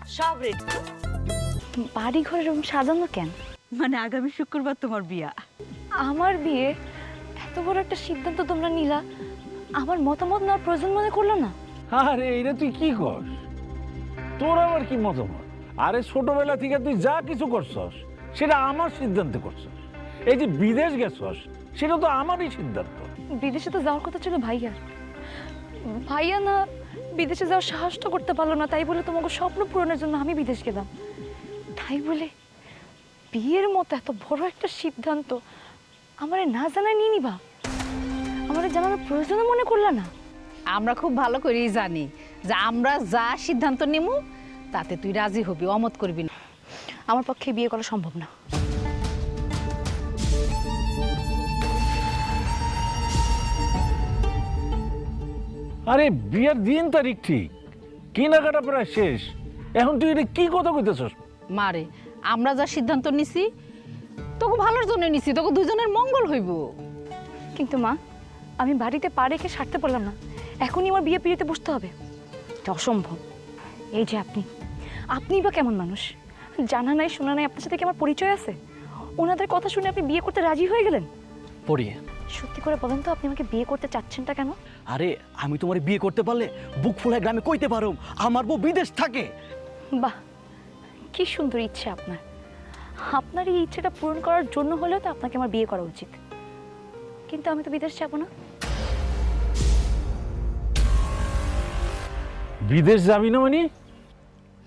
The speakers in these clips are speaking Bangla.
সব রেডি। বাড়ি ঘরের রুম সাজানো কেন? মানে আগামী শুক্রবার তোমার বিয়া। আমার বিয়ে? এত বড় একটা সিদ্ধান্ত তোমরা নিলা, আমার মতামত নেওয়ার প্রয়োজন মনে করলো না? আরে এটা তুই কি কর? তোর আবার কি মতামত? আরে ছোটবেলা থেকে তুই যা কিছু করছস সেটা আমার সিদ্ধান্তে করছস। এই যে বিদেশ গেছস সেটা তো আমারই সিদ্ধান্ত। বিদেশে তো যাওয়ার কথা ছিল ভাইয়ার। ভাইয়া না বিদেশে যাওয়ার সাহসটা করতে পারলো না, তাই বলে তোমাকে স্বপ্ন পূরণের জন্য আমি বিদেশ গেলাম। তাই বলে বিয়ের মতো এত বড় একটা সিদ্ধান্ত আমারে না জানায় নিয়ে নিবা? আমারে জানানোর প্রয়োজন মনে করলা না? আমরা খুব ভালো করেই জানি যে আমরা যা সিদ্ধান্ত নিব তাতে তুই রাজি হবি, অমত করবি না। আমার পক্ষে বিয়ে করা সম্ভব না। আরে বিয়ের দিন তারিখ ঠিক, কেনাকাটা প্রায় শেষ, এখন তুই এটা কি কথা কইতেছস? মারে, আমরা যা সিদ্ধান্ত নিছি তোকে ভালোর জন্য নিছি, তোকে দুজনের মঙ্গল হইব। কিন্তু মা, আমি বাড়িতে পা রেখে সারতে পারলাম না, এখনই আমার বিয়ে পিড়িতে বসতে হবে। এটা অসম্ভব। এই যে আপনিই বা কেমন মানুষ? জানা নাই শোনা নাই আপনার সাথে কি আমার পরিচয় আছে? ওনাদের কথা শুনে আপনি বিয়ে করতে রাজি হয়ে গেলেন? পড়িয়ে সত্যি করে বলেন তো, আপনি আমাকে বিয়ে করতে চাচ্ছেনটা কেন? আরে আমি তোমার বিয়ে করতে পারলে বুক ফুলায় গ্রামে কইতে পারো আমার বউ বিদেশ থাকে। বাহ, কি সুন্দর ইচ্ছে আপনার। আপনার এই ইচ্ছেটা পূরণ করার জন্য হলেও তো আপনাকে আমার বিয়ে করা উচিত। কিন্তু আমি তো বিদেশ যাব না। বিদেশ যাবি না মানে?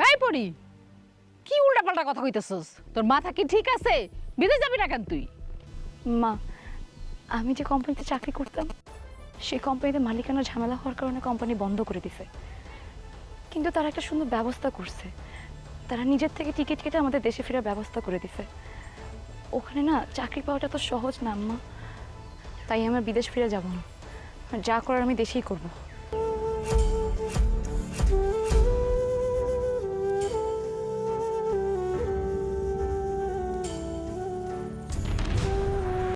এই পড়ি, কি উল্টাপাল্টা কথা কইতেছস? তোর মাথা কি ঠিক আছে? বিদেশ যাবি না কেন তুই? মা, আমি যে কোম্পানিতে চাকরি করতাম সেই কোম্পানিতে মালিকানা ঝামেলা হওয়ার কারণে কোম্পানি বন্ধ করে দিছে। কিন্তু তারা একটা সুন্দর ব্যবস্থা করছে, তারা নিজের থেকে টিকিট কেটে আমাদের দেশে ফেরার ব্যবস্থা করে দিছে। ওখানে না চাকরি পাওয়াটা তো সহজ না আম্মা, তাই আমার বিদেশ ফিরে যাব না, যা করার আমি দেশেই করব।